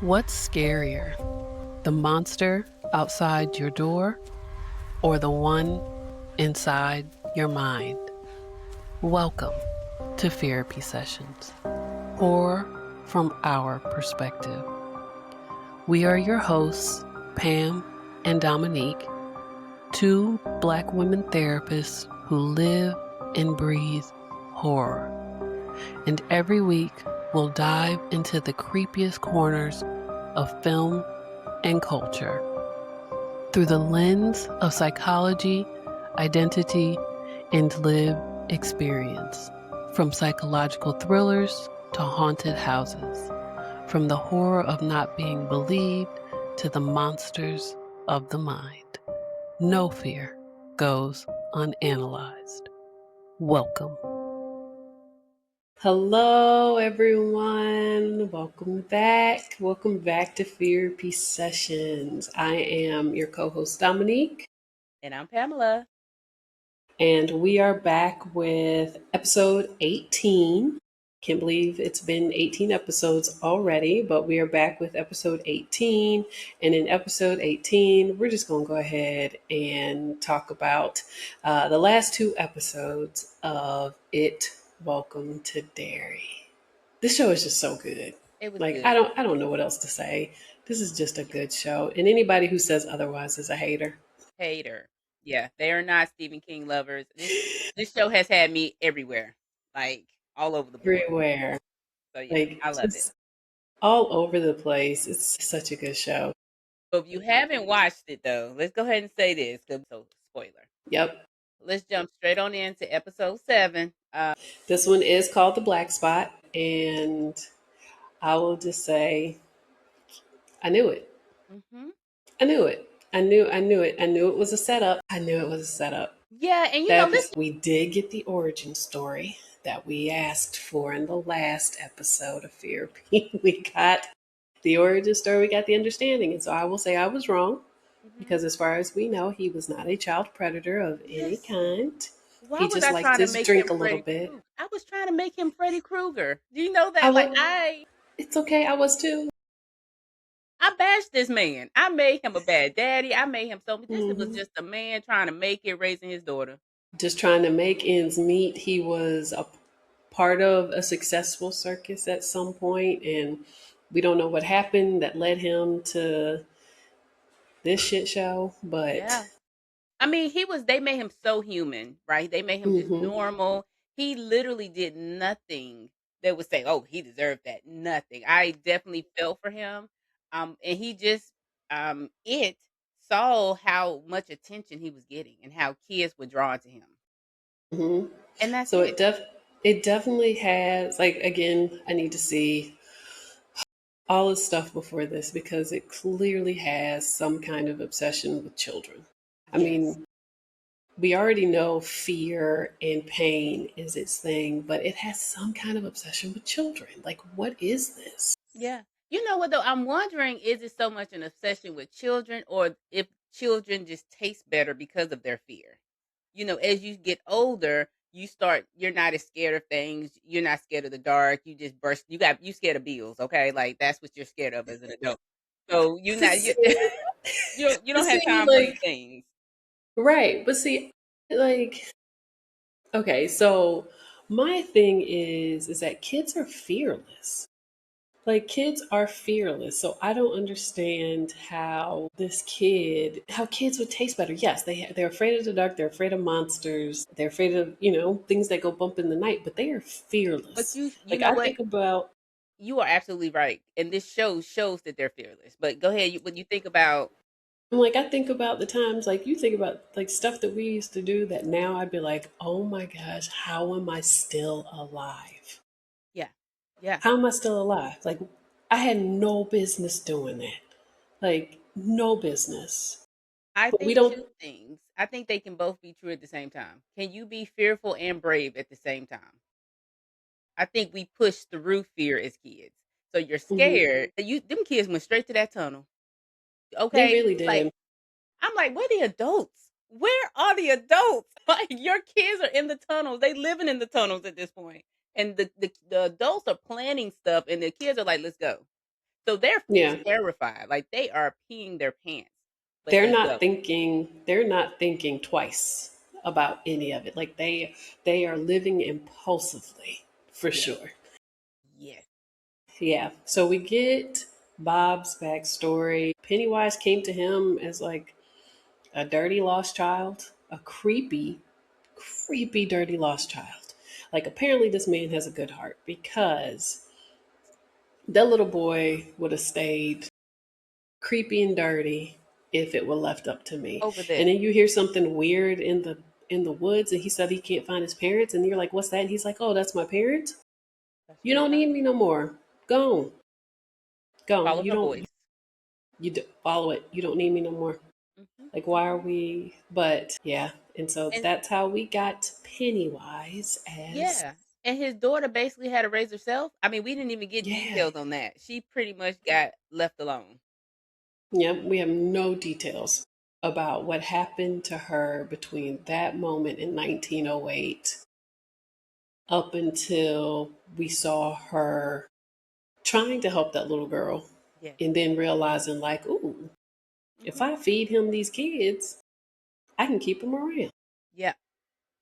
What's scarier, the monster outside your door or the one inside your mind? Welcome to Fearapy Sessions, horror from our perspective. We are your hosts, Pam and Domonique, two Black women therapists who live and breathe horror. And every week, we'll dive into the creepiest corners of film and culture through the lens of psychology, identity, and lived experience. From psychological thrillers to haunted houses, from the horror of not being believed to the monsters of the mind. No fear goes unanalyzed. Welcome. Hello, everyone. Welcome back. Welcome back to Fearapy Sessions. I am your co-host, Domonique. And I'm Pamela. And we are back with episode 18. Can't believe it's been 18 episodes already, but we are back with episode 18. And in episode 18, we're just going to go ahead and talk about the last two episodes of It Welcome to Derry. This show is just so good. It was Like good. I don't know what else to say. This is just a good show. And anybody who says otherwise is a hater. Hater. Yeah, they are not Stephen King lovers. This show has had me everywhere, like all over the board. Everywhere. So yeah, Like I love it. just all over the place. It's such a good show. So if you haven't watched it though, let's go ahead and say this. So spoiler. Yep. Let's jump straight on into episode 7. This one is called The Black Spot, and I will just say I knew it. Mm-hmm. I knew it. I knew it. I knew it was a setup. I knew it was a setup. Yeah, and listen. We did get the origin story that we asked for in the last episode of Fearapy. We got the origin story, we got the understanding. And so I will say I was wrong because as far as we know, he was not a child predator of any kind. Why He was just I liked trying to to make drink him a little Freddy bit. Krueger? I was trying to make him Freddy Krueger. Do you know that? It's okay. I was too. I bashed this man. I made him a bad daddy. I made him this was Mhm. just a man trying to make it, raising his daughter. Just trying to make ends meet. He was a part of a successful circus at some point, and we don't know what happened that led him to this shit show. But Yeah. I mean, they made him so human, right? They made him just mhm. normal. He literally did nothing that would say, "Oh, he deserved that." Nothing. I definitely felt for him. And he just it saw how much attention he was getting and how kids were drawn to him. Mhm. And that's So it. it definitely has, like, again, I need to see all the stuff before this because it clearly has some kind of obsession with children. I Yes. mean, we already know fear and pain is its thing, but it has some kind of obsession with children. Like, what is this? Yeah. You know what though? I'm wondering, is it so much an obsession with children or if children just taste better because of their fear? As you get older, you're not as scared of things. You're not scared of the dark. You just burst. You scared of bills. Okay. Like that's what you're scared of as an adult. So you're But not, see, you but don't have see, time for these like, things. right. But see, like, okay, so my thing is that kids are fearless. Like, kids are fearless. So I don't understand how kids would taste better. Yes, they're afraid of the dark. They're afraid of monsters. They're afraid of, things that go bump in the night, but they are But fearless. you Like, know I what? think about, You are absolutely right. And this shows that they're fearless. But go ahead. When you think about, I think about the times, like, you think about, like, stuff that we used to do that now I'd be like, oh my gosh, how am I still alive? yeah, yeah. How am I still alive? Like, I had no business doing that. Like, no business. I But we think don't, two things. I think they can both be true at the same time. Can you be fearful and brave at the same time? I think we push through fear as kids. So you're mhm, scared. Them kids went straight to that tunnel. they Okay? really Like did. I'm like, where the adults? Where are the adults? Like your kids are in the tunnels. They living in the tunnels at this point. And the adults are planning stuff and the kids are like, let's go. So they're Yeah. terrified. Like they are peeing their pants, but They're they not go. thinking they're not thinking twice about any of it. Like they are living impulsively for Yes. sure. Yes. Yeah. So we get Bob's backstory. Pennywise came to him as like a dirty lost child, a creepy, dirty lost child. Like apparently this man has a good heart because that little boy would have stayed creepy and dirty if it were left up to me. Over And this. then you hear something weird in the woods and he said he can't find his parents and you're like, "What's that?" And he's like, "Oh, that's my parents. That's You where they don't are. need me no more. Go on. Go on. Follow You her don't voice. follow it. You don't need me no more." Like why are Hmm. we but yeah. And so And that's how we got Pennywise as yeah, and his daughter basically had to raise herself. I mean, we didn't even get yeah. details on that. She pretty much got left alone. Yeah, we have no details about what happened to her between that moment in 1908 up until we saw her trying to help that little girl Yes. and then realizing like, ooh, if Hmm. I feed him these kids, I can keep them around. Yep.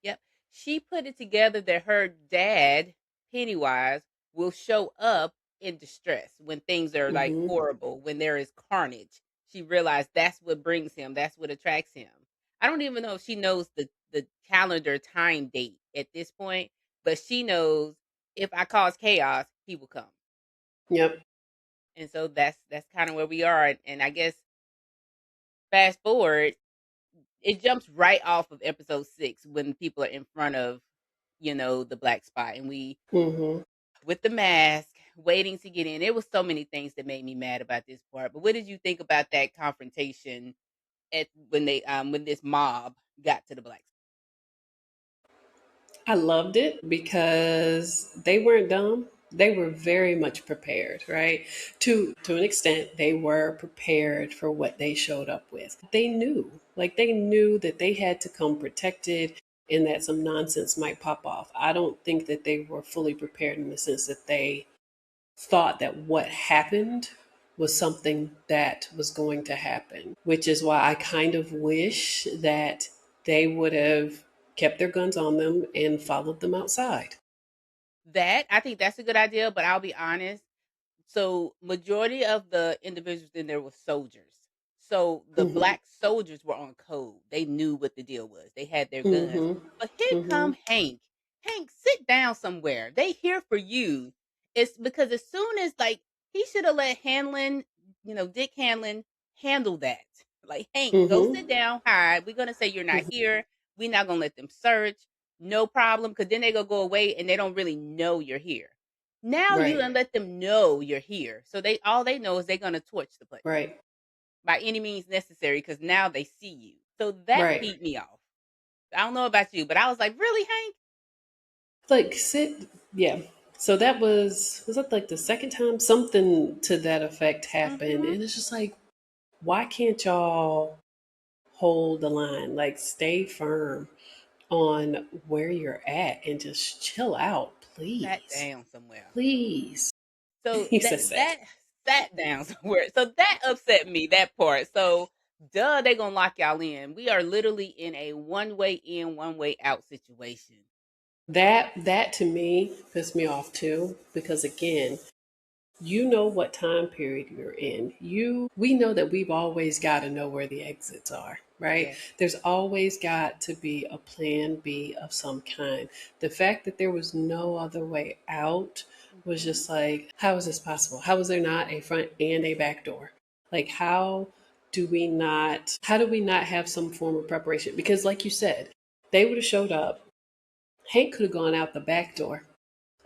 Yep. She put it together that her dad, Pennywise, will show up in distress when things are like Hmm. horrible, when there is carnage. She realized that's what brings him, that's what attracts him. I don't even know if she knows the calendar time date at this point, but she knows if I cause chaos, he will come. Yep. And so that's kind of where we are. And I guess fast forward, it jumps right off of episode 6 when people are in front of, the black spot, and we Hmm. with the mask waiting to get in. It was so many things that made me mad about this part. But what did you think about that confrontation at when this mob got to the black spot? I loved it because they weren't dumb. They were very much prepared, right? To an extent, they were prepared for what they showed up with. They knew that they had to come protected and that some nonsense might pop off. I don't think that they were fully prepared in the sense that they thought that what happened was something that was going to happen, which is why I kind of wish that they would have kept their guns on them and followed them outside. That I think that's a good idea, but I'll be honest. So majority of the individuals in there were soldiers. So the Hmm. black soldiers were on code. They knew what the deal was. They had their guns. Hmm. But here Hmm. come Hank. Hank, sit down somewhere. They here for you. It's because as soon as like he should have let Hanlon, Dick Hanlon handle that. Like Hank, go Hmm. sit down, hide. We're gonna say you're not here. We're not gonna let them search. No problem. Cause then they gonna go away and they don't really know you're here. Now you Right. done let them know you're here. So they know is they're gonna torch the place Right. by any means necessary because now they see you. So that Right. peed me off. I don't know about you, but I was like, really, Hank? Like sit. Yeah. So that was that like the second time something to that effect happened, Mm-hmm. and it's just like, why can't y'all hold the line? Like stay firm on where you're at and just chill out, Sat please. down somewhere. Please. So He that says that. that sat down somewhere. So that upset me, that part. So duh, they gonna lock y'all in. We are literally in a one way in, one way out situation. That to me pissed me off too, because again, you know what time period you're in. We know that we've always got to know where the exits are, right? Yes. There's always got to be a plan B of some kind. The fact that there was no other way out was Mm-hmm. just like, how is this possible? How is there not a front and a back door? Like how do we not have some form of preparation? Because like you said, they would have showed up. Hank could have gone out the back door,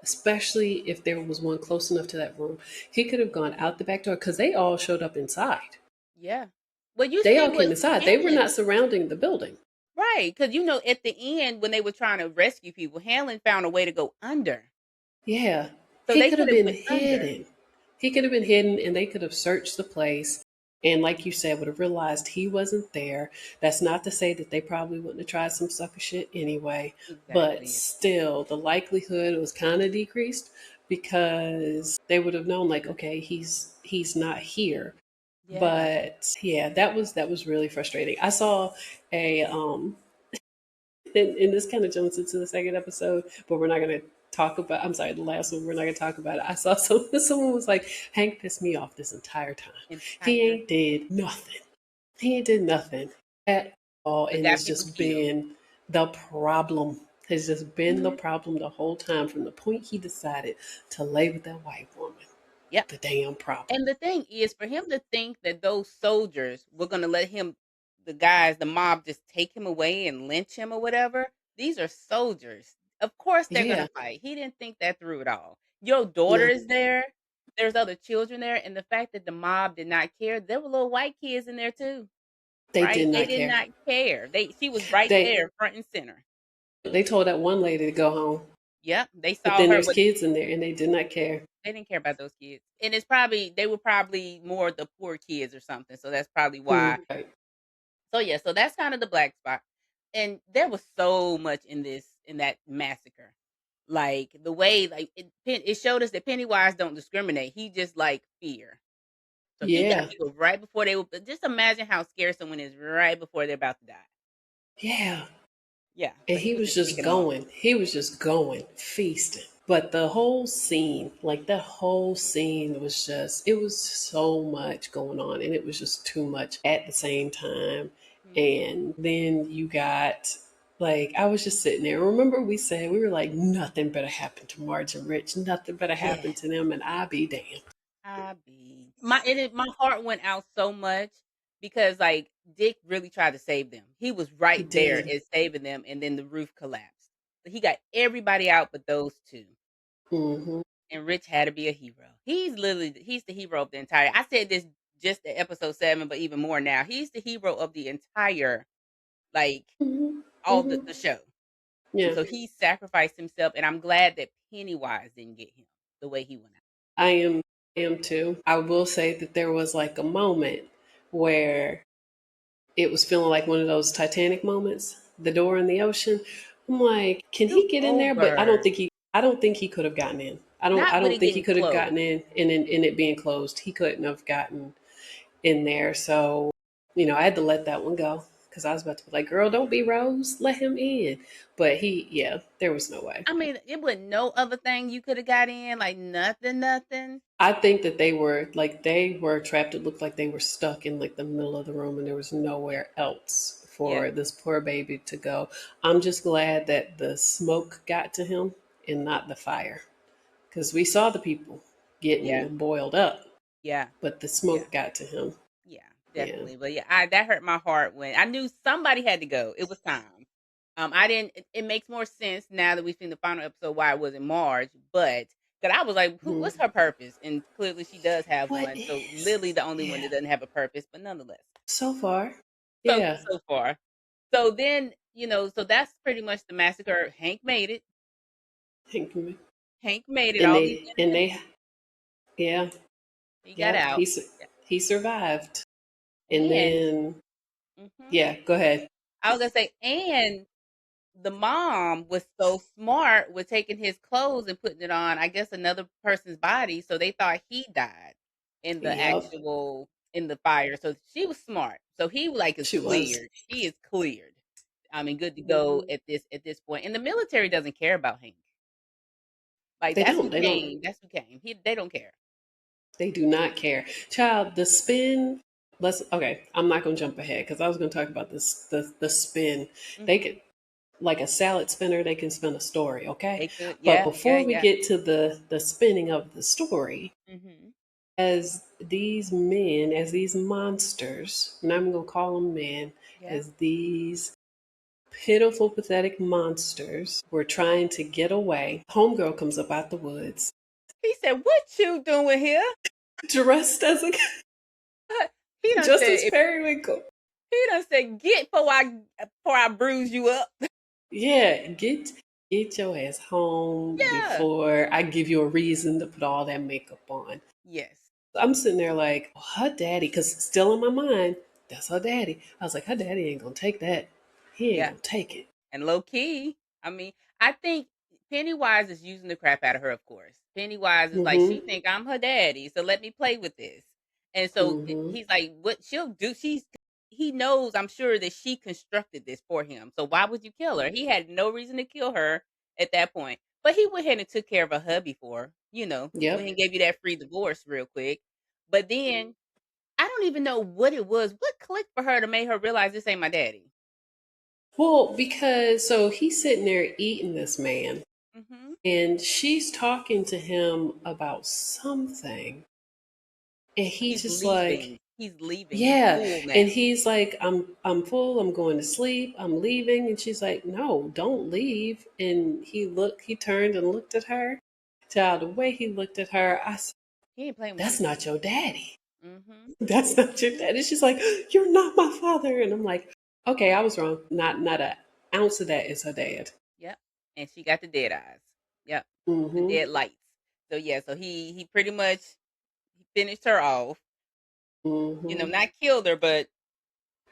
especially if there was one close enough to that room. He could have gone out the back door because they all showed up inside. Yeah. Well, you They see all what came inside. They were Hanlon. not surrounding the building. Right, because at the end when they were trying to rescue people, Hanlon found a way to go under, Yeah. so He they could could have have been went under. hidden. He could have been hidden and they could have searched the place. And like you said, would have realized he wasn't there. That's not to say that they probably wouldn't have tried some sucker shit anyway. But Exactly. still, the likelihood was kind of decreased because they would have known like, okay, he's not here. Yeah. But yeah, that was really frustrating. I saw a and this kind of jumps into the second episode, but we're not going to talk about. I'm sorry, the last one. We're not going to talk about it. I saw someone was like, Hank pissed me off this entire time. He Entire ain't did nothing. He ain't did nothing at all, but and got it's people just killed. been the problem. Has just been the Hmm. problem the whole time from the point he decided to lay with that white woman. Yep. The damn problem. And the thing is, for him to think that those soldiers were gonna let him, the guys, the mob, just take him away and lynch him or whatever. These are soldiers. Of course they're Yeah, gonna fight. He didn't think that through at all. Your daughter no, is there. There's other children there, and the fact that the mob did not care, there were little white kids in there too, they right? did They not did care. not care. She was right They there, front and center. they told that one lady to go home, Yep, they but saw then her. there's kids in there, and they did not care. They didn't care about those kids. And it's probably they were probably more the poor kids or something. So that's probably why. Right. So yeah, so that's kind of the black spot. And there was so much in that massacre. Like the way like it showed us that Pennywise don't discriminate. He just like fear. So he got Yeah, people right before they were, but just imagine how scared someone is right before they're about to die. yeah. Yeah, And but he he was was just just picking them off. going. He was just going, feasting. But the whole scene, like that whole scene was just, it was so much going on and it was just too much at the same time. Mhm. And then you got, like, I was just sitting there. Remember, we said, we were like, nothing better happen to Marge and Rich. Nothing better Yeah. happen to them. And I be damned. I be my heart went out so much because like Dick really tried to save them. He was He right there did. at saving them, and then the roof collapsed. But he got everybody out but those two. Hmm. And Rich had to be a hero. He's the hero of the entire. I said this just at episode 7, but even more now. He's the hero of the entire like Hmm. all Hmm. the show. And Yeah. so he sacrificed himself, and I'm glad that Pennywise didn't get him the way he went out. I am too. I will say that there was like a moment where it was feeling like one of those Titanic moments, the door in the ocean. I'm like, can Too he get in there? But over. I don't think he could have gotten in. I Not with don't it think he getting could have close. gotten in it being closed. He couldn't have gotten in there. So, I had to let that one go because I was about to be like, girl, don't be Rose, let him in. But yeah, there was no way. I mean, it was no other thing you coulda got in, like, nothing, nothing? I think that they were trapped. It looked like they were stuck in like the middle of the room and there was Yeah, nowhere else yeah, for this poor baby to go. I'm just glad that the smoke got to him and not the fire. Because we saw the people yeah, getting boiled up, yeah, but the yeah, smoke got to him. yeah, Yeah. definitely, but, yeah, I that hurt my heart when I knew somebody had to go, it was time. I didn't it makes more sense now that we've seen the final episode why it wasn't Marge, but because I was like, "Who Mhm. what's her purpose?" And clearly she does have What one, so Lily is? the only one that Yeah. doesn't have a purpose, but nonetheless. So far. So Yeah. so far. So then, so that's pretty much the massacre. Hank made it. And Hank made it, all these innocent they, people. yeah. He got Yep. out. Yeah. He survived. And And then, mhm, yeah, go ahead. I was gonna say, and the mom was so smart with taking his clothes and putting it on, I guess, another person's body, so they thought he died Yep. in the fire. So she was smart. So he like is She was. cleared. He is cleared. I mean, good to go at this point. And the military doesn't care about Hank. Like They don't. They don't. That's who came. They don't care. They do not care. Child, the spin. Let's. Okay, I'm not gonna jump ahead because I was gonna talk about this. The spin. They Mhm. could, like a salad spinner. They can spin a story. Okay, They could. but Yeah, yeah, before we yeah. get to the spinning of the story, Mhm. as these men, as these monsters, and I'm gonna call them men, Yeah. as these pitiful, pathetic monsters were trying to get away. Homegirl comes up out the woods, He said, "What you doing here?" dressed as a He done just said, as Periwinkle. "Get before I bruise you up." Yeah, get your ass home Yeah. before I give you a reason to put all that makeup on. Yes. I'm sitting there like, oh, her daddy, because still in my mind, that's her daddy. I was like, her daddy ain't gonna take that. He ain't Yeah. gonna take it. And low key, I mean, I think Pennywise is using the crap out of her, of course. Pennywise is like, she Mhm. think I'm her daddy, so let me play with this. And so Mhm. he's like, what she'll do? He knows, I'm sure, that she constructed this for him. So why would you kill her? He had no reason to kill her at that point. But he went ahead and took care of her hubby for her. Went ahead Yep. and gave you that free divorce real quick. But then I don't even know what it was. What clicked for her to make her realize this ain't my daddy? Well, because so he's sitting there eating this man, Hmm. and she's talking to him about something, and he's He's just like, leaving. He's leaving. He's yeah, full and now. he's like, I'm full. I'm going to sleep. I'm leaving, and she's like, no, don't leave. And he turned and looked at her. Child, the way he looked at her, I said, He ain't playing with that's you. not your daddy. Hmm. That's not your daddy. She's like, you're not my father, and I'm like, okay, I was wrong. Not an ounce of that is her dad. Yep. And she got the dead eyes. Yep. The Mm-hmm. dead lights. So yeah, so he pretty much finished her off. Mm-hmm. Not killed her, but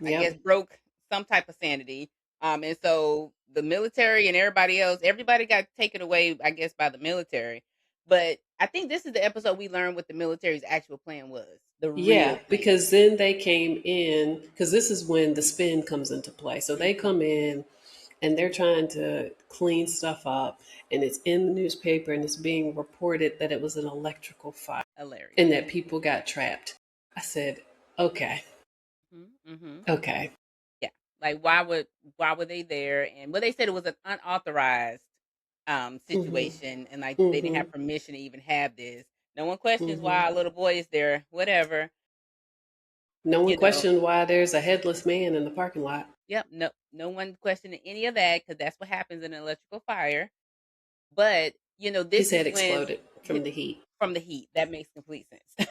I guess Yep. broke some type of sanity. And so the military and everybody got taken away, I guess, by the military. But I think this is the episode we learned what the military's actual plan was. The real Yeah, plan. because then they came in, because this is when the spin comes into play. So they Hmm. come in and they're trying to clean stuff up, and it's in the newspaper and it's being reported that it was an electrical fire Hilarious. and that people got trapped. I said, okay, Hmm. okay. Yeah. Like why were they there? And they said it was an unauthorized Mm-hmm. situation, and like they didn't Mm-hmm. have permission to even have this. No one questions Mm-hmm. why a little boy is there, whatever. No one You know. questioned why there's a headless man in the parking lot. Yep, no one questioning any of that because that's what happens in an electrical fire. But this His is head when exploded from the heat. from the heat. That makes complete sense.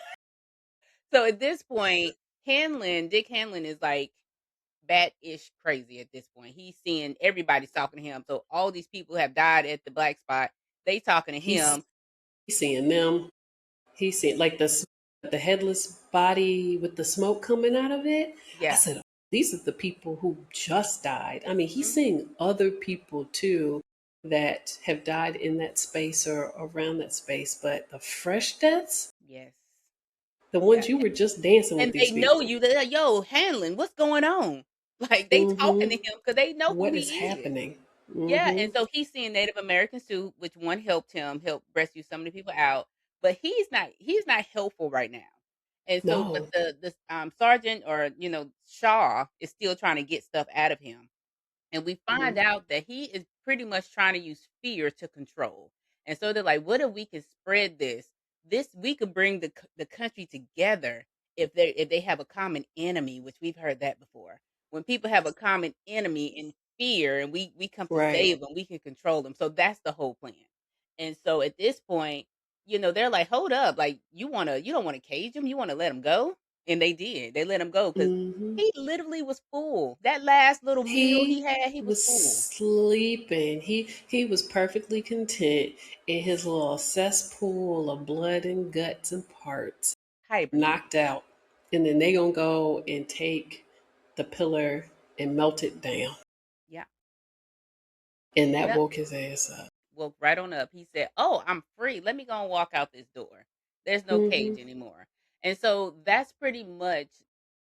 So at this point, Dick Hanlon is like bat-ish crazy at this point. He's seeing everybody's talking to him. So all these people have died at the black spot. They talking to He's, him. he's seeing them. He's seeing like the headless body with the smoke coming out of it. I Yeah. said, these are the people who just died. I mean, he's Hmm. seeing other people too that have died in that space or around that space, but the fresh deaths, Yes. the Yeah. ones you were just dancing with And they these know people. you. They're like, yo, Hanlon, what's going on? Like they talking to Mm-hmm. him because they know who What is he is. happening? Yeah, and Mm-hmm. so he's seeing Native Americans too, which one help rescue some of the people out, but he's not helpful right now. And so, but No. the sergeant or Shaw is still trying to get stuff out of him. And we Mm-hmm. find out that he is pretty much trying to use fear to control. And so they're like, what if we can spread this? We could bring the country together if they have a common enemy, which we've heard that before. When people have a common enemy in fear and we come to Right. save them, we can control them. So that's the whole plan. And so at this point, they're like, hold up, like you don't want to cage him, you want to let him go? And they did. They let him go because Mm-hmm. he literally was full. That last little meal he He had, he was was full. sleeping. He was perfectly content in his little cesspool of blood and guts and parts, Hibernate. knocked out. And then they gonna go and take the pillar and melt it down. Yeah. And that Yep. woke his ass up. Woke right on up. He said, "Oh, I'm free. Let me go and walk out this door. There's no Hmm. cage anymore." And so that's pretty much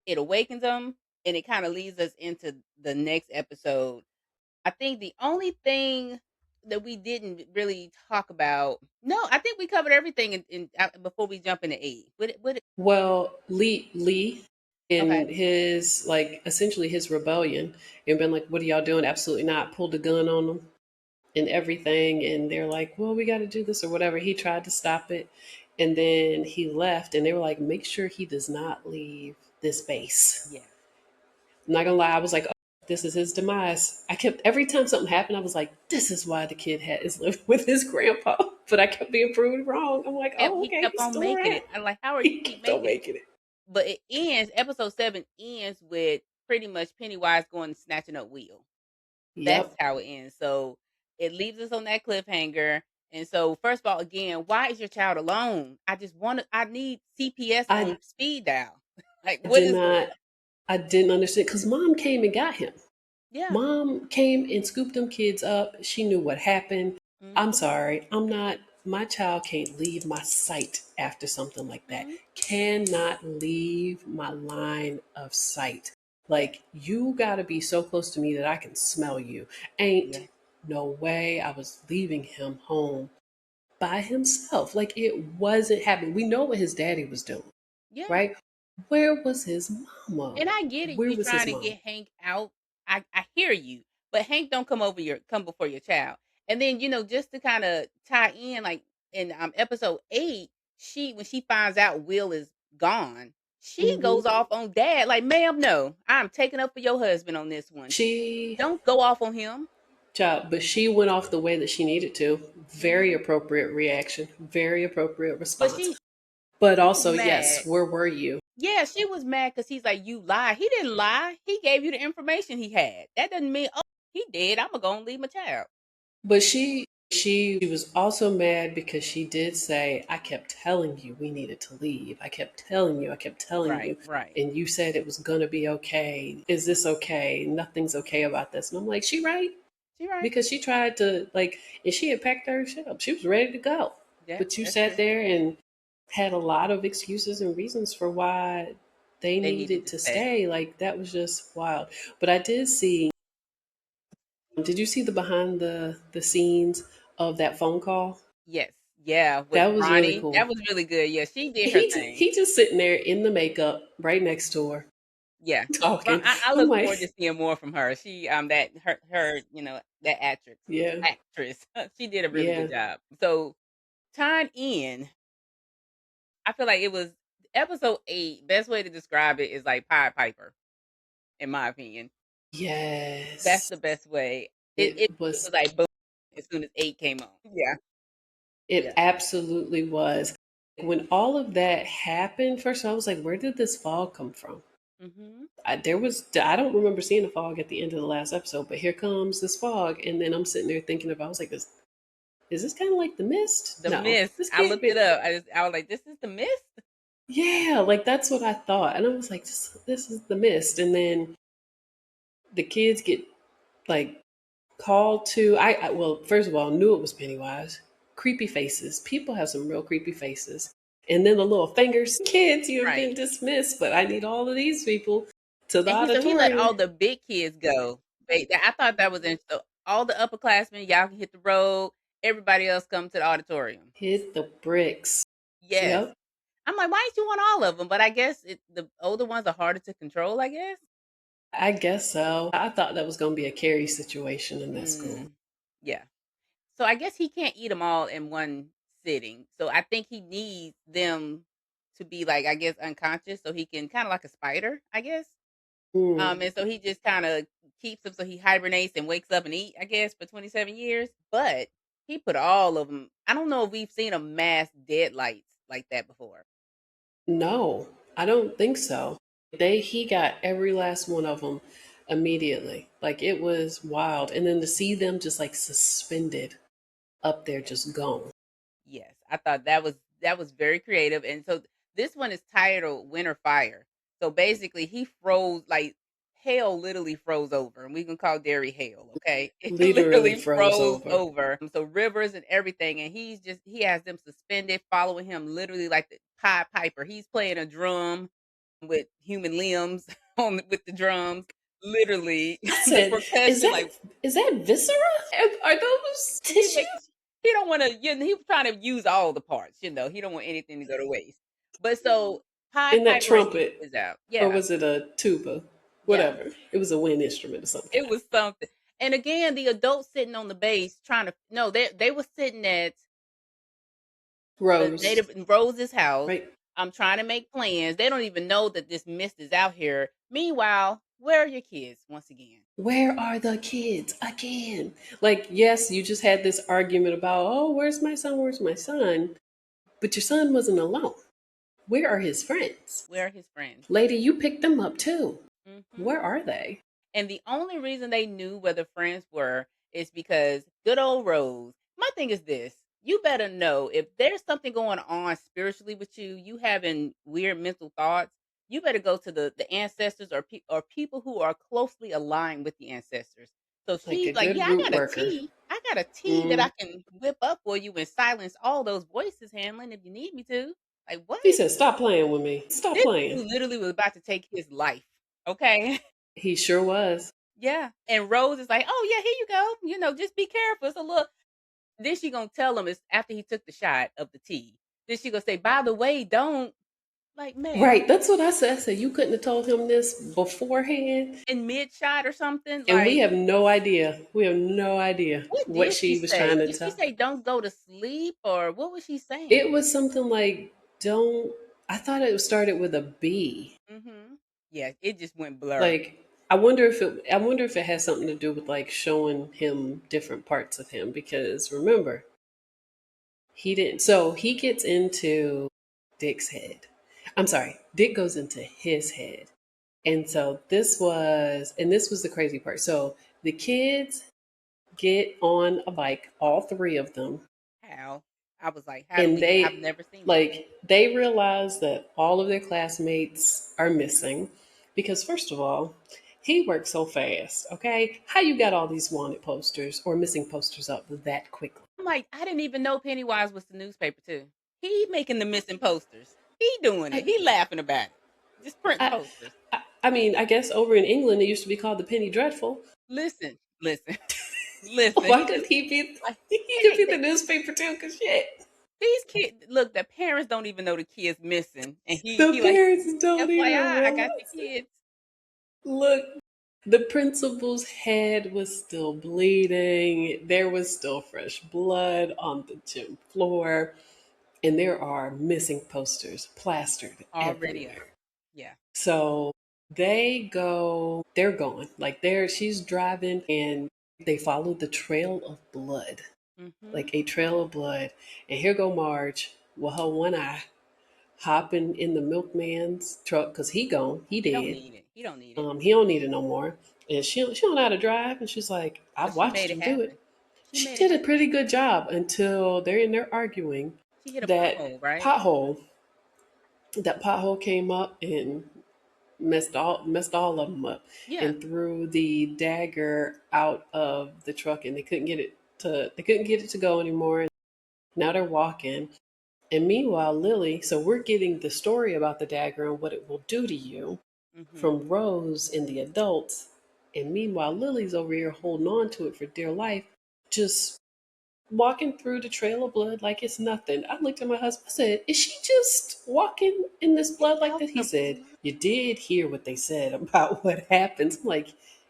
it. Awakens him, and it kind of leads us into the next episode. I think the only thing that we didn't really talk about. No, I think we covered everything before we jump into E. Would it, Well, Lee okay. in his like essentially his rebellion and been like, what are y'all doing? Absolutely not. Pulled a gun on them and everything, and they're like, well, we got to do this or whatever. He tried to stop it, and then he left, and they were like, make sure he does not leave this base. Yeah. I'm not gonna lie, I was like, oh, this is his demise. I kept every time something happened, I was like, this is why the kid is living with his grandpa, but I kept being proved wrong. I'm like, oh, He okay, kept he's on still making around. it. I'm like, how are you He keep kept on making it? making it. But it ends. Episode 7 ends with pretty much Pennywise going and snatching up Will. That's Yep. how it ends. So it leaves us on that cliffhanger. And so, first of all, again, why is your child alone? I need CPS I on speed dial. Like, what did is going not, on? I didn't understand because mom came and got him. Yeah. Mom came and scooped them kids up. She knew what happened. I'm Hmm. sorry. I'm not. My child can't leave my sight after something like that. Mhm. Cannot leave my line of sight. Yeah. Like, you got to be so close to me that I can smell you. Yeah. Ain't no way I was leaving him home by himself. Like, it wasn't happening. We know what his daddy was doing, Yeah. right? Where was his mama? And I get it, Where you was his trying to mom? get Hank out. I hear you, but Hank don't come before your child. And then, just to kind of tie in, like in episode 8, when she finds out Will is gone, she Hmm. goes off on dad, like, ma'am, no, I'm taking up for your husband on this one. She, Don't go off on him. child, but she went off the way that she needed to. Very Hmm. appropriate reaction, very appropriate But response. she But she was also, mad. yes, where were you? Yeah, she was mad because he's like, you lie. He didn't lie. He gave you the information he had. That doesn't mean, oh, he did. I'm gonna leave my child. But she was also mad because she did say, I kept telling you we needed to leave. I kept telling Right, you. right. And you said it was gonna be okay. Is this okay? Nothing's okay about this. And I'm like, she right. She right. Because she tried to like, and she had packed her shit up. She was ready to go. Yeah, But you that's sat true. there and had a lot of excuses and reasons for why they They needed needed to to stay. stay. Like, that was just wild. But I did see, did you see the behind the scenes of that phone call? Yes. Yeah, with That was really Ronnie. That cool. was really good. Yeah, she did her thing. He just sitting there in the makeup right next to her Yeah. Ron, talking. I I'm look like, forward to seeing more from her. She that her, that yeah, actress. She did a really yeah, good job. So, tying in, I feel like it was episode 8, best way to describe it is like Pied Piper, in my opinion. That's yes. the best way. It It was. was like boom as soon as 8 came on. Yeah. It Yeah. absolutely was. When all of that happened, first of all, I was like, where did this fog come from? Mhm. I don't remember seeing a fog at the end of the last episode, but here comes this fog. And then I'm sitting there thinking about, I was like, is this kind of like the mist? The No, Mist. this I can't looked it be. up. I was like, "This is The Mist?" Yeah, like that's what I thought. And I was like, this is the mist. And then the kids get like called to, well, first of all, knew it was Pennywise. Creepy faces. People have some real creepy faces. And then the little fingers, kids, you have been Right. dismissed, but I need all of these people to the And he let auditorium. all the big kids go. I thought that was interesting. So all the upperclassmen, y'all can hit the road. Everybody else come to the auditorium. Hit the bricks. Yes. Yep, I'm like, "Why ain't you want all of them?" But I guess the older ones are harder to control, I guess? I guess so. I thought that was going to be a Carrie situation in that school. Mm. Yeah. So I guess he can't eat them all in one sitting. So I think he needs them to be, like, I guess, unconscious so he can kinda like a spider, I guess? Mm, And so he just kinda keeps them so he hibernates and wakes up and eat, I guess, for 27 years, but he put all of them. I don't know if we've seen a mass deadlights like that before. no, I don't think so. He got every last one of them immediately. Like, it was wild. And then to see them just like suspended up there, just gone. Yes, I thought that was very creative, and so this one is titled Winter Fire. So basically, he froze like hell. Literally froze over, and we can call Derry hell. Okay, it Literally literally froze froze over. over. So rivers and everything, and he has them suspended, following him literally like the Pied Piper. He's playing a drum with human limbs on with the drums. Literally, I the said, percussion like is that viscera? Are those he tissue? making he don't wanna, he was trying to use all the parts, he don't want anything to go to waste. But so, Pied In that Piper and he trumpet, is out. or Yeah, was it a tuba? yeah, Whatever. It was a wind instrument of some it kind. was something. And again, the adults sitting on the base trying to no, they were sitting at the Rose, native Rose's house, right? trying to make plans. They don't even know that this mist is out here. Meanwhile, where are your kids once again? Where are the kids again? Like, yes, you just had this argument about, oh, where's my son? Where's my son? But your son wasn't alone. Where are his friends? Where are his friends? Lady, you picked them up too. Mhm. Where are they? And the only reason they knew where the friends were is because good old Rose. My thing is this: you better know if there's something going on spiritually with you, you having weird mental thoughts. You better go to the ancestors or people who are closely aligned with the ancestors. So Like a she's like, good "Yeah, I root got a worker. tea. I got a tea that Mm. I can whip up for you and silence all those voices handling if you need me to." Like, He what? said, "Stop playing with me. Stop This playing." dude literally was about to take his life. Okay. He sure was. Yeah. And Rose is like, "Oh yeah, here you go. Just be careful. It's a little." Then she gonna tell him it's after he took the shot of the tea. Then she gonna say, "By the way, don't." Like, ma'am, Right. That's what I said. I said, you couldn't have told him this beforehand. in mid shot or something. And we Like, have no idea. We have no idea what what did she she was say? trying to Did she tell. say don't go to sleep or what was she It saying? was something like, don't, I thought it started with a B. Mhm. Yeah, it just went blur. Like, I wonder if it has something to do with like showing him different parts of him because remember, he didn't. So he gets into Dick's head. I'm sorry, Dick goes into his head. And so this was the crazy part. So the kids get on a bike, all three of them, How? I was like, how do and we I've never seen this. they realize that all of their classmates are missing because first of all, he works so fast. Okay, how you got all these wanted posters or missing posters up that quickly? I'm like, I didn't even know Pennywise was the newspaper too. He making the missing posters. He doing it. I, He laughing about it. Just printing I, posters. I mean, I guess over in England it used to be called the Penny Dreadful. Listen, listen, listen. Why He couldn't just he be? like He and could be the newspaper too. Cause shit, these kids look, the parents don't even know the kids missing. And he the he like, parents don't FYI, even I got your realize it. kids. Look, the principal's head was still bleeding. There was still fresh blood on the gym floor. And there are missing posters plastered Already up. everywhere. Yeah. So they're gone. Like she's driving and they follow the trail of blood, Mhm. like a trail of blood. And here go Marge with her one eye hopping in the milkman's truck because he gone, he He don't dead. need it. He don't need it. He don't need it no more. And she don't know how to drive. And she's like, But I've she watched made it him do happen. it. She She made it did a happen. pretty good job until they're in there arguing. She hit a That pothole, right? pothole, that pothole came up and messed all of them up Yeah. and threw the dagger out of the truck and they couldn't get it to go anymore. Now they're walking. And meanwhile, Lily, so we're getting the story about the dagger and what it will do to you Mhm. from Rose and the adults. And meanwhile, Lily's over here holding on to it for dear life, just walking through the trail of blood like it's nothing. I looked at my husband, I said, is she just walking in this blood like Out this? He the said, blue. you did hear what they said about what happens. I'm like,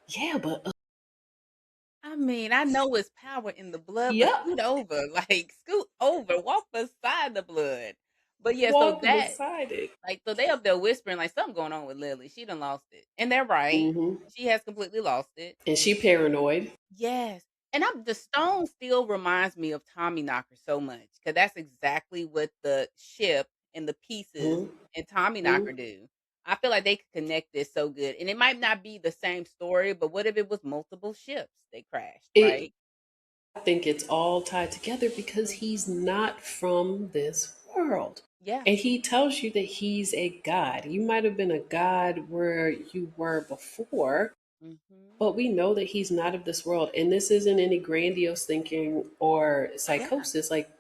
yeah, but I mean, I know it's power in the blood, but yep, scoot over, like scoot over, walk beside the blood. But yeah, so walk that beside it. like so they up there whispering like something going on with Lily. She done lost it. And they're right. Hmm. She has completely lost it. And she paranoid. Yes. And the stone still reminds me of Tommy Knocker so much because that's exactly what the ship and the pieces Hmm. and Tommy Knocker do. I feel like they could connect this so good. And it might not be the same story, but what if it was multiple ships they crashed, It right? I think it's all tied together because he's Mhm. not from this world. Yeah. And he tells you that he's a god. You might have been a god where you were before, Mhm. but we know that he's not of this world. And this isn't any grandiose thinking or Yeah. psychosis. Like,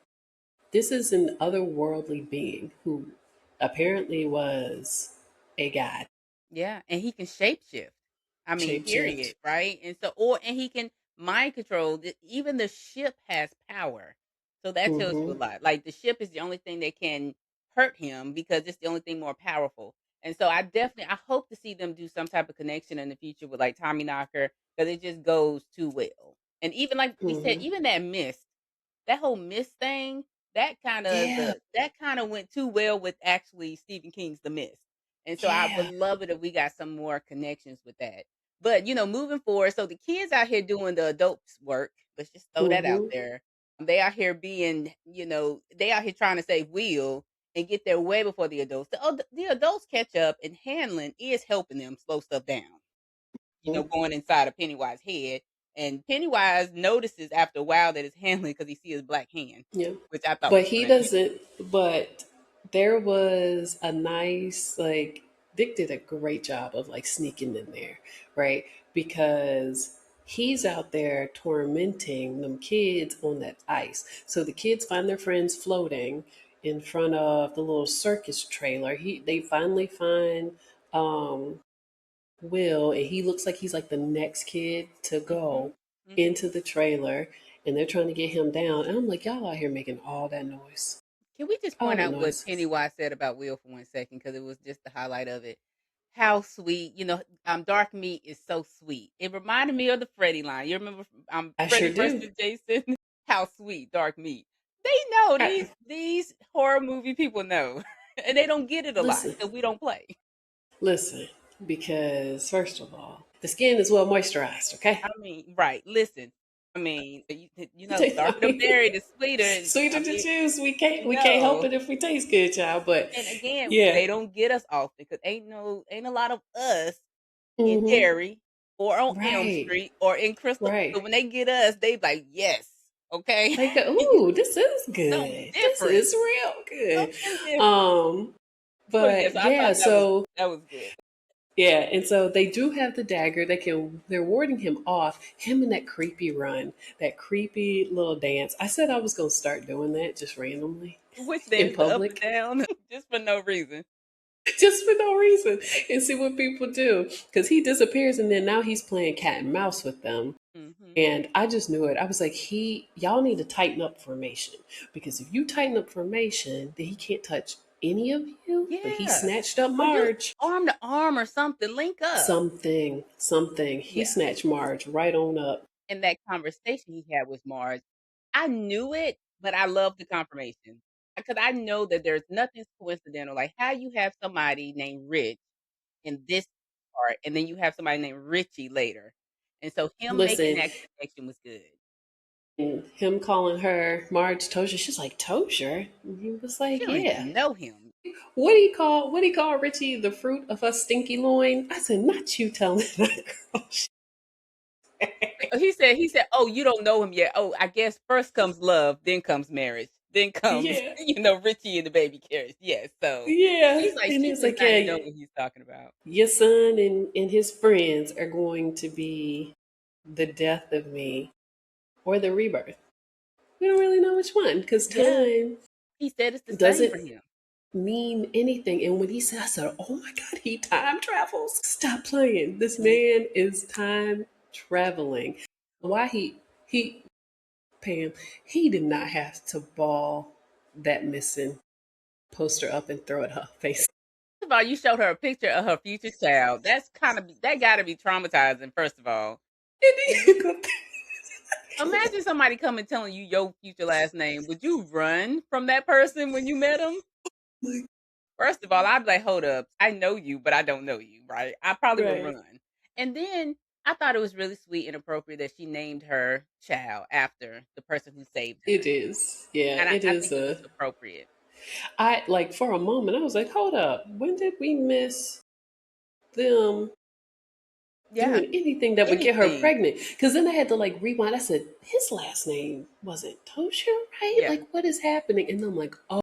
this is an otherworldly being who apparently was a god, Yeah, and he can shapeshift. I mean, shapeshift. period, right? And he can mind control. Even the ship has power, so that tells you a Hmm. lot. Like the ship is the only thing that can hurt him because it's the only thing more powerful. And so I hope to see them do some type of connection in the future with like Tommy Knocker because it just goes too well. And even like we said, Hmm. even that mist, that whole mist thing, Yeah, that kind of went too well with actually Stephen King's The Mist. And so I would yeah. love it if we got some more connections with that. But, moving forward, so the kids out here doing the adults work. Let's just throw that out Hmm. there. They out here being, they out here trying to save Will and get there way before the adults. The adults catch up, and Hanlon is helping them slow stuff down. Going inside of Pennywise head. And Pennywise notices after a while that it's Hanlon because he sees his black hand, Yeah. which I thought But was he funny. doesn't, but there was a nice, like, Dick did a great job of like sneaking in there, right? Because He's out there tormenting them kids on that ice. So the kids find their friends floating in front of the little circus trailer. They finally find um, Will, and he looks like he's like the next kid to Mhm. go Mhm. into the trailer, and they're trying to get him down. And I'm like, y'all out here making all that noise, Can we just all point the out what noise. Pennywise said about Will for 1 second? Because it was just the highlight of it. How sweet, dark meat is so sweet. It reminded me of the Freddy line. You remember I sure Freddy do. versus Jason? How sweet dark meat. They know I, these horror movie people know, and they don't get it a lot listen, because we don't play. listen, because first of all, the skin is well moisturized. Okay. I mean, right? Listen, I mean, I darker the mean, berry, the sweeter. sweeter I to mean, choose. We can't help no. it if we taste good, child. But And again, yeah. they don't get us often because ain't a lot of us in Mm-hmm. Derry or on Elm Right. Street or in Crystal. So Right. when they get us, they like, yes, okay, Like, ooh, this is something good. This different, is real good. something different. Um, So yes, but I yeah, thought so that was good. yeah, and so they do have the dagger. They're warding him off. Him and that creepy run, that creepy little dance. I said I was gonna start doing that just randomly Which in dance, the up and public, down, just for no reason. just for no reason, and see what people do. Because he disappears, and then now he's playing cat and mouse with them. Hmm. And I just knew it. I was like, y'all need to tighten up formation, because if you tighten up formation, then he can't touch any of you. But he Yeah, snatched up or do Marge. arm to arm or something. Link up. Something. He Yeah. snatched Marge right on up. And that conversation he had with Marge, I knew it, but I love the confirmation because I know that there's nothing's coincidental. Like how you have somebody named Rich in this part, and then you have somebody named Richie later, and so him making Listen, that connection was good. and him calling her Marge Tozier, she's like, Tozier? And he was She like, don't yeah. even know him. What do you call Richie, the fruit of her stinky loin? I said, not you telling that girl. He said, "Oh, you don't know him yet. Oh, I guess first comes love, then comes marriage, then comes Yeah. Richie and the baby carriage." Yes, so Yeah. she's like And she he's does like, not yeah, know what he's talking about. your son and his friends are going to be the death of me or the rebirth. We don't really know which one, because Yeah, time he said it's the same doesn't for him. mean anything. And when he said, I said, oh my God, he time travels. Stop playing. This Mhm. man is time traveling. Why he, Pam, he did not have to ball that missing poster up and throw it at her face. First of all, you showed her a picture of her future child. That got to be traumatizing. First of all, And and then you go, imagine somebody coming telling you your future last name. Would you run from that person when you met him? like, First of all, I'd be like, hold up. I know you, but I don't know you, right? I probably would right. run. And then I thought it was really sweet and appropriate that she named her child after the person who saved It her. is. Yeah, And it I is think it was a. appropriate. I like for a moment I was like, hold up, when did we miss them Yeah. doing anything that would get her Anything. pregnant? Because then I had to like rewind. I said, his last name wasn't Tosha, right? Yeah. Like, what is happening? And I'm like, oh.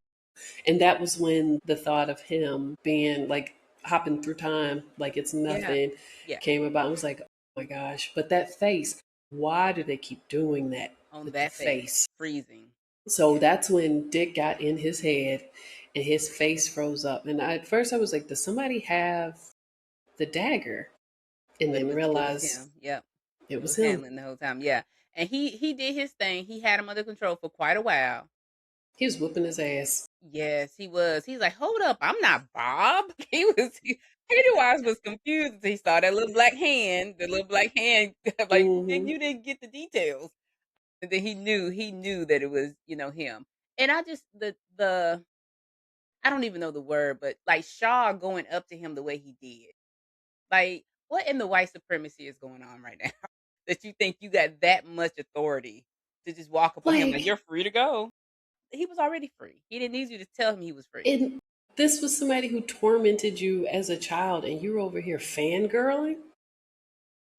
And that was when the thought of him being like hopping through time, like it's Yeah. nothing, Yeah. came about. I was like, oh my gosh. But that face, why do they keep doing that On with the that face. face? Freezing. So Yeah. that's when Dick got in his head and his face froze up. And at first I was like, does somebody have the dagger? And But then it was realize him. Yep. it It was was him. handling the whole time. Yeah. And he did his thing. He had him under control for quite a while. He was whooping his ass. Yes, he was. He's like, "Hold up, I'm not Bob." Pennywise was confused until he saw that little black hand, the little black hand, like, "Then Hmm. you didn't get the details." And then he knew that it was, him. And I just the I don't even know the word, but, like, Shaw going up to him the way he did. Like, what in the white supremacy is going on right now that you think you got that much authority to just walk up on him like, Like, "You're free to go." He was already free. He didn't need you to tell him he was free. and this was somebody who tormented you as a child, and you're over here fangirling?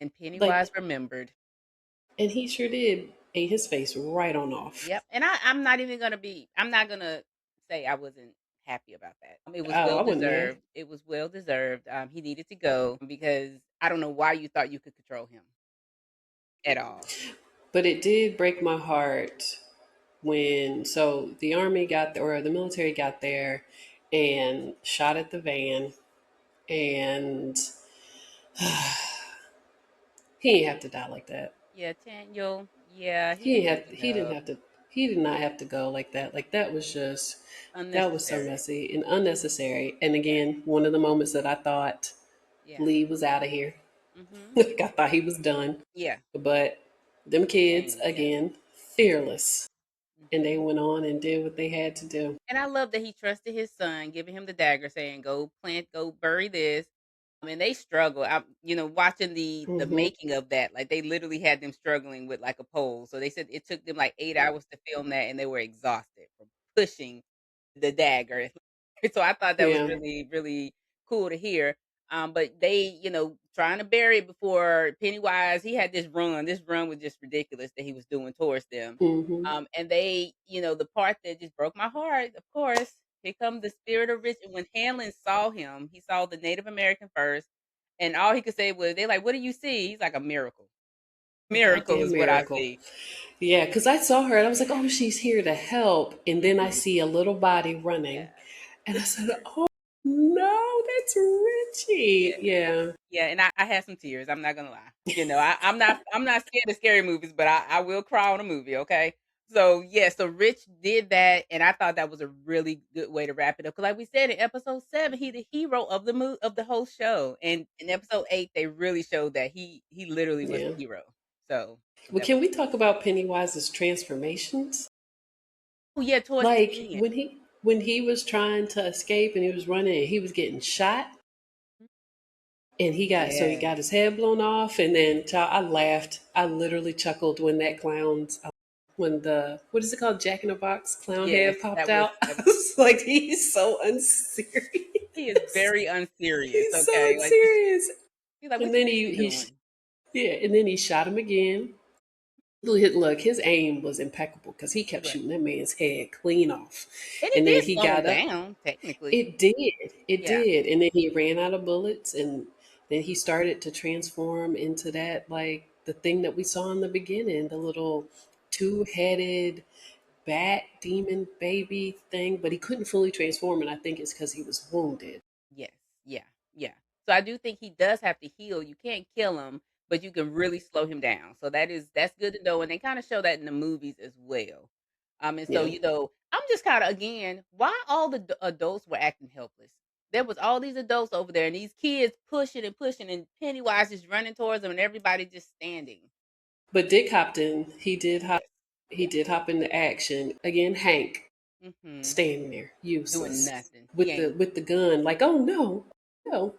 And Like, Pennywise remembered. and he sure did. Ate his face right on off. Yep, and I'm not gonna say I wasn't happy about that. It was Oh, well I wasn't mad. deserved. It was well deserved. He needed to go because I don't know why you thought you could control him. at all. But it did break my heart when the army got there, or the military got there and shot at the van, and he didn't have to die like that. Yeah, Daniel. Yeah, He didn't have you he didn't know, have to he did not have to go like that. Like that was so unnecessary. messy and unnecessary. And again, one of the moments that I thought Yeah. Lee was out of here. Mm-hmm. Like I thought he was done. Yeah. But them kids Dang. Yeah. again, fearless. And they Mm-hmm. went on and did what they had to do. And I love that he trusted his son, giving him the dagger, saying, "Go plant, go bury this." And they struggle. I'm, watching the Hmm. making of that. Like they literally had them struggling with like a pole. So they said it took them like 8 hours to film that, and they were exhausted from pushing the dagger. So I thought that was Yeah. really, really cool to hear. But they, trying to bury it before Pennywise, he had this run. This run was just ridiculous that he was doing towards them. Hmm. And they, the part that just broke my heart, of course, here come the spirit of Rich. And when Hanlon saw him, he saw the Native American first, and all he could say was, "They like, what do you see?" He's like, "A miracle. A Miracle goddamn is what I miracle. see." Yeah, because I saw her and I was like, oh, she's here to help. And then I Mhm. see a little body Yeah, running. And I said, oh, no, that's yeah. Richie. Yeah. Yeah, and I had some tears, I'm not gonna lie. I'm not scared of scary movies, but I will cry on a movie, okay? So, yeah, so Rich did that, and I thought that was a really good way to wrap it up. Because, like we said in episode 7, he the hero of the whole show, and in episode 8, they really showed that he literally was Yeah. the hero. So Well, that can was we talk about Pennywise's transformations? Oh, yeah, towards the Like end. when he was trying to escape and he was running and he was getting shot and he Yeah. got his head blown off and then child, I laughed. I literally chuckled when that clown's when the what is it called, Jack in the Box clown Yes, head popped that was out. I that was was like, he's so unserious. he is very unserious, He's so okay? Like, unserious. he's like, And "What you then think you're doing?" yeah, and then he shot him again. Look, his aim was impeccable because he kept Right. shooting that man's head clean off. And it And then did he slow him got up. down, technically. It did. It Yeah. did. And then he ran out of bullets and then he started to transform into that like the thing that we saw in the beginning, the little two-headed bat demon baby thing, but he couldn't fully transform and I think it's because he was wounded. Yes. Yeah. Yeah. So I do think he does have to heal. You can't kill him, but you can really slow him down. So that's good to know. And they kind of show that in the movies as well. And so, Yeah. I'm just kind of again, why all the adults were acting helpless? There was all these adults over there and these kids pushing and pushing and Pennywise just running towards them and everybody just standing. But Dick Hopton, Yes. he Yeah. did hop into action. Again, Hank Mhm. standing there, Doing useless. nothing. He ain't With the gun, like, oh no, no.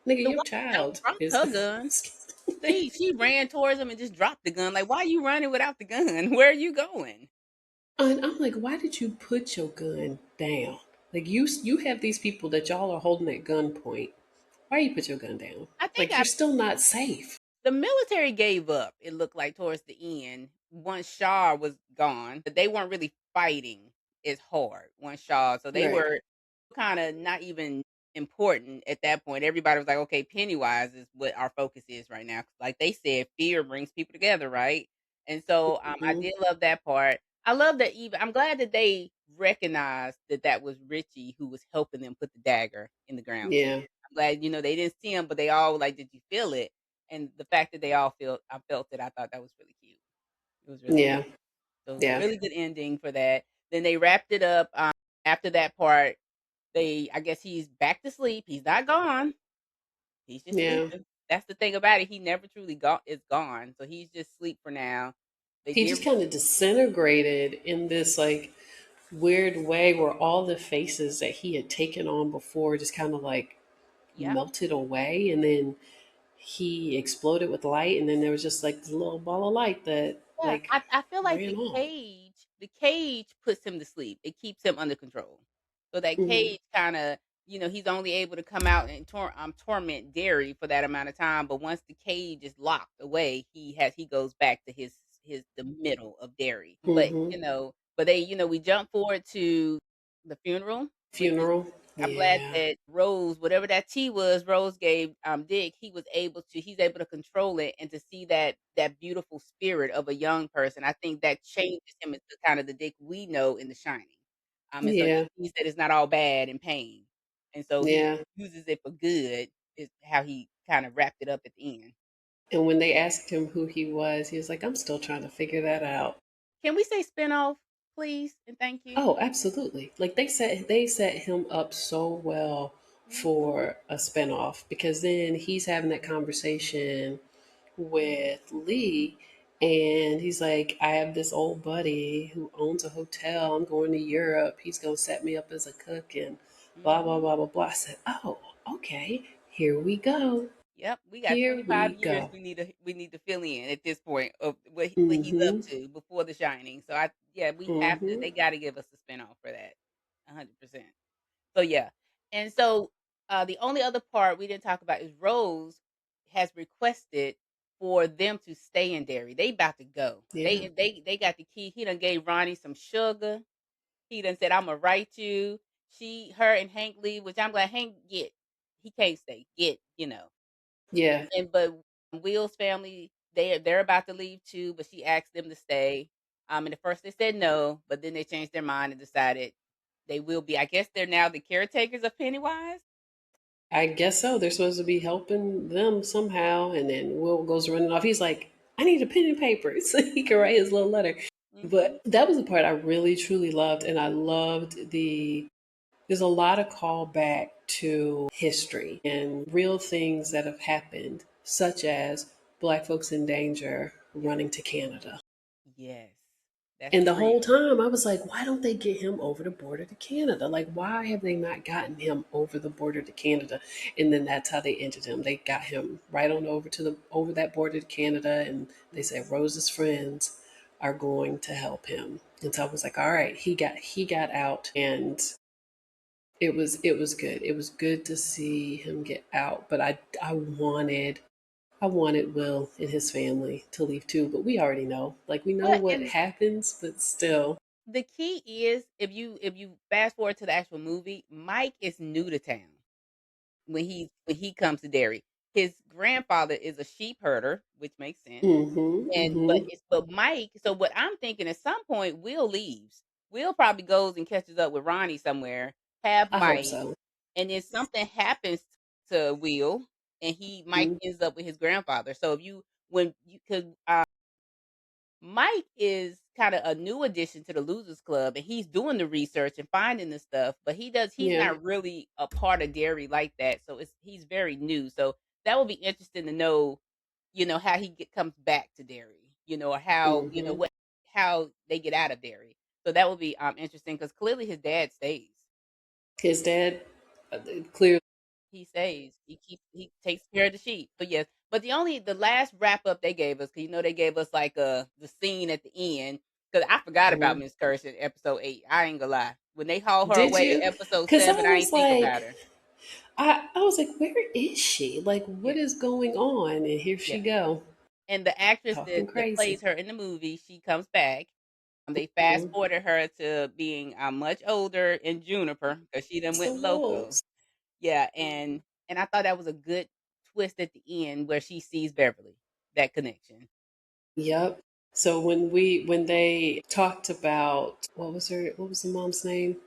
Nigga, the your wife child don't drop is her gun. She ran towards him and just dropped the gun. Like, why are you running without the gun? Where are you going? and I'm like, why did you put your gun down? Like you have these people that y'all are holding at gunpoint. Why you put your gun down? I think Like you're still not safe. the military gave up. It looked like towards the end once Shaw was gone, but they weren't really fighting as hard once Shaw. So they Right. were kind of not even important at that point. Everybody was like, okay, Pennywise is what our focus is right now. Like they said, fear brings people together, right? And so I Hmm. did love that part. I love that even I'm glad that they recognized that that was Richie who was helping them put the dagger in the ground too. Yeah. I'm glad they didn't see him, but they all were like, "Did you feel it?" And the fact that they all felt it. I thought that was really cute. It was really Yeah. cute. So it was a Yeah. really good ending for that. Then they wrapped it up. After that part, I guess he's back to sleep. He's not gone. He's just Yeah. sleeping. That's the thing about it. He never truly is gone. So he's just sleep for now. They He did. just kind of disintegrated in this like weird way where all the faces that he had taken on before just kind of like Yeah. melted away and then he exploded with light and then there was just like this little ball of light that Yeah, like I feel like ran on. the cage puts him to sleep. It keeps him under control. So that Hmm. cage kinda, he's only able to come out and torment Derry for that amount of time, but once the cage is locked away, he goes back to his the middle of Derry. But, Hmm. but we jump forward to the funeral, which is Funeral. I'm glad Yeah. that Rose, whatever that tea was, Rose gave Dick. He's able to control it and to see that beautiful spirit of a young person. I think that changes him into kind of the Dick we know in The Shining. And so he Yeah. sees that it's not all bad and pain, and so he Yeah. uses it for good. Is how he kind of wrapped it up at the end. And when they asked him who he was like, I'm still trying to figure that out. Can we say spinoff, please, and thank you? Oh, absolutely. Like they set him up so well Mhm. for a spinoff because then he's having that conversation with Lee and he's like, I have this old buddy who owns a hotel. I'm going to Europe. He's gonna set me up as a cook and blah blah Mhm. blah blah blah. I said, oh, okay, here we go. Yep, we got Here we 25 years go. we need to fill in at this point of what he's up Mm-hmm. to before The Shining. So I yeah, we have to Mm-hmm. they gotta give us a spinoff for that. 100%. So yeah. And so the only other part we didn't talk about is Rose has requested for them to stay in Derry. They about to go. Yeah. They got the key. He done gave Ronnie some sugar. He done said, "Imma write you." Her and Hank leave, which I'm glad Hank get. He can't stay. Get. Yeah. But Will's family, they're about to leave too, but she asked them to stay. And at first they said no, but then they changed their mind and decided they will be. I guess they're now the caretakers of Pennywise. I guess so. They're supposed to be helping them somehow. And then Will goes running off. He's like, I need a pen and paper so he can write his little letter. Mhm. But that was the part I really, truly loved. And I loved there's a lot of callback to history and real things that have happened, such as Black folks in danger Yes. running to Canada. Yes. That's And the whole real. time I was like, why don't they get him over the border to Canada? Like, why have they not gotten him over the border to Canada? And then that's how they ended him. They got him right on over that border to Canada, and they said Mhm. Rose's friends are going to help him. And so I was like, all right, he got out, and it was good. It was good to see him get out. But I wanted Will and his family to leave too, but we already know. Like we know But what and happens, but still. the key is if you fast forward to the actual movie, Mike is new to town when he comes to Derry. His grandfather is a sheep herder, which makes sense. Mhm. And but Mhm. it's but Mike, so what I'm thinking at some point Will leaves. Will probably goes and catches up with Ronnie somewhere, have I hope Mike, so. and then something happens to Will and Mike Mhm. ends up with his grandfather. So if you when you could Mike is kind of a new addition to the Losers Club, and he's doing the research and finding the stuff, but he's Yeah. not really a part of Derry like that. So he's very new. So that would be interesting to know, how comes back to Derry, or Mhm. how they get out of Derry. So that would be interesting because clearly his dad stays. His dad clearly. He stays. He takes care of the sheep. So yes, but the last wrap up they gave us, 'cause they gave us like the scene at the end. Because I forgot about Mhm. Miss Curse in episode 8. I ain't gonna lie. When they haul her Did away in you? episode Cuz I 7, I was ain't think about like her. I was like, where is she? Like, Yeah, what is going on? And here she yeah. go, And the actress talking that crazy. plays her in the movie, she comes back. They fast Mhm. forwarded her to being much older in Juniper because she done So went loco. wolves. Yeah, and I thought that was a good twist at the end where she sees Beverly. That connection. Yep. So when they talked about what was the mom's name?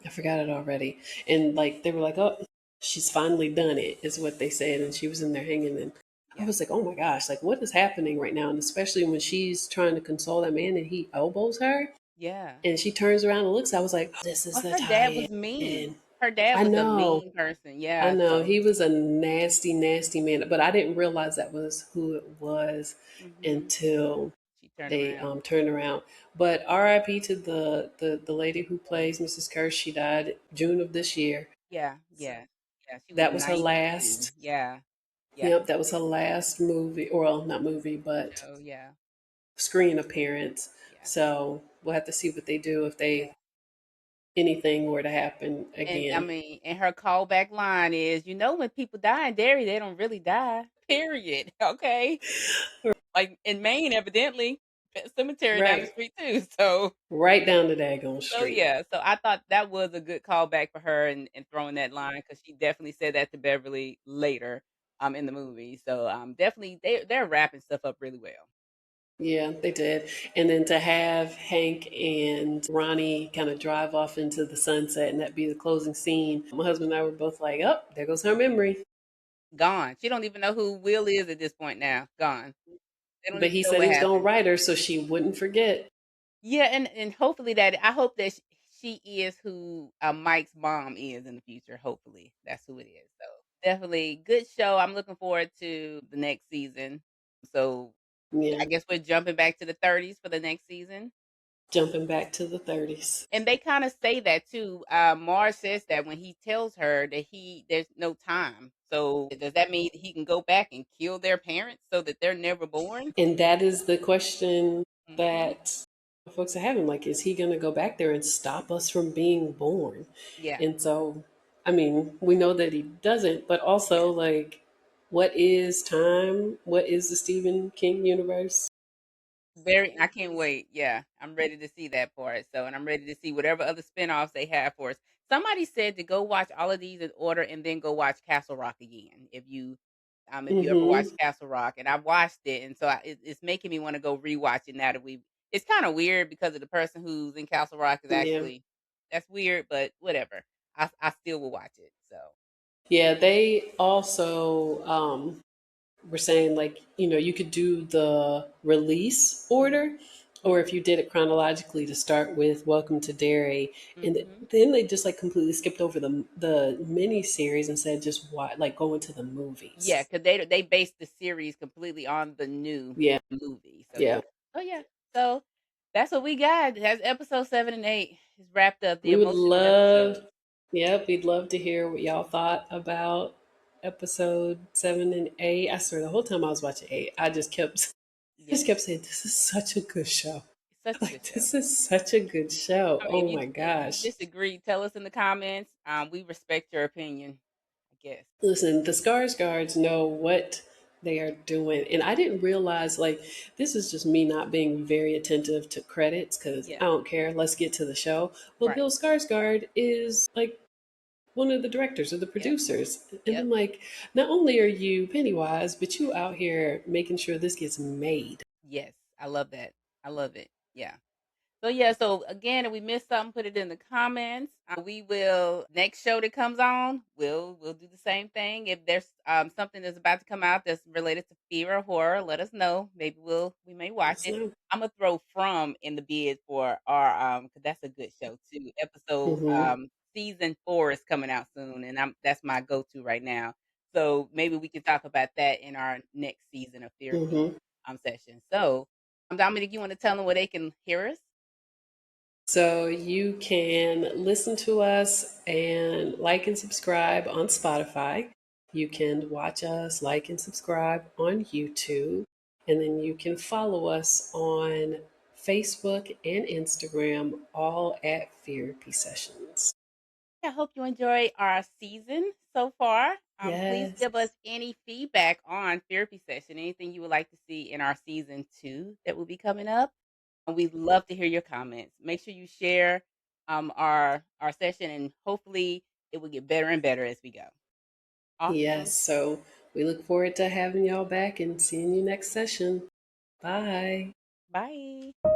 I forgot it already. And like they were like, oh, she's finally done it, is what they said, and she was in there hanging. And I Yeah. was like, oh my gosh, like what is happening right now? And especially when she's trying to console that man and he elbows her, Yeah. and she turns around and looks. I was like, oh, this is Well, the her dad tie-in. was mean. And Her dad I was a know, mean person. I Yeah. know So he was a nasty, nasty man, but I didn't realize that was who it was mhm. until She turned they around. turned around. But R.I.P. to the lady who plays Mrs. Curse. She died June of this year. Yeah. Yeah. Yeah. She was That was her 92. last. Yeah. Yeah. Yep, that was her last movie, or well, not movie, but So yeah. screen appearance. Yeah. So we'll have to see what they do if Yeah. they anything were to happen And I again. mean, and her callback line is, when people die in dairy, they don't really die. Period. Okay. Like in Maine, evidently. Pet Cemetery down the Right. street too. So Right down the daggone so street. yeah, so I thought that was a good callback for her and throwing that line because she definitely said that to Beverly later in the movie. So definitely they're wrapping stuff up really well. Yeah, they did. And then to have Hank and Ronnie kind of drive off into the sunset and that be the closing scene, my husband and I were both like, oh, there goes her memory. Gone. She don't even know who Will is at this point now. Gone. They don't But even he know said what he was going to happened. write her so she wouldn't forget. Yeah, and hopefully that I hope that she is who Mike's mom is in the future. Hopefully that's who it is. So definitely good show. I'm looking forward to the next season. So Yeah, I guess we're jumping back to the 30s for the next season. jumping back to the 30s. And they kind of say that too. Mars says that when he tells her that there's no time. So does that mean he can go back and kill their parents so that they're never born? And that is the question Hmm. that folks are having. Like, is he going to go back there and stop us from being born? Yeah, And so, I mean, we know that he doesn't, but yeah. also, like, what is time? What is the Stephen King universe? Very I can't wait. Yeah, I'm ready to see that part. So, and I'm ready to see whatever other spinoffs they have for us. Somebody said to go watch all of these in order and then go watch Castle Rock again. If you ever Hmm. watched Castle Rock, and I've watched it, and so it's making me want to go rewatch it now that we. It's kind of weird because of the person who's in Castle Rock is Yeah. actually that's weird, but whatever. I still will watch it. So Yeah. They also were saying, like, you could do the release order, or if you did it chronologically to start with Welcome to Derry, and mm-hmm. then they just like completely skipped over the mini series and said just why like going to the Yeah, movies. because they based the series completely on the new Yeah, movie. So yeah. yeah. Oh yeah. So that's what we got. That's episode 7 and 8. It's wrapped up the We would emotional love, episode. yep, we'd love to hear what y'all thought about episode 7 and 8. I swear the whole time I was watching 8, I just Yes. kept saying, this is such a good show. It's such a good Like, show. this is such a good show. I Oh mean, my if you gosh. disagree, tell us in the comments. We respect your opinion, I guess. Listen, the Scars Guards know what they are doing. And I didn't realize, like, this is just me not being very attentive to credits because Yeah. I don't care. Let's get to the show. Well, Right. Bill Skarsgård is like one of the directors or the Yep. producers. And Yep. I'm like, not only are you Pennywise, but you out here making sure this gets made. Yes. I love that. I love it. Yeah. So yeah, so again, if we missed something, put it in the comments. We will next show that comes on, we'll do the same thing. If there's something that's about to come out that's related to fear or horror, let us know. Maybe we may watch it. So, I'm gonna throw From in the bid for our because that's a good show too. Episode mm-hmm, season 4 is coming out soon, and that's my go to right now. So maybe we can talk about that in our next season of therapy mm-hmm. session. So Dominic, you want to tell them where they can hear us? So you can listen to us and like and subscribe on Spotify. You can watch us, like and subscribe on YouTube. And then you can follow us on Facebook and Instagram, all at Fearapy Sessions. I hope you enjoy our season so far. Please Yes. give us any feedback on therapy session, anything you would like to see in our season 2 that will be coming up. And we'd love to hear your comments. Make sure you share our session, and hopefully it will get better and better as we go. Yes. Awesome. So we look forward to having y'all back and seeing you next session. Bye. Bye.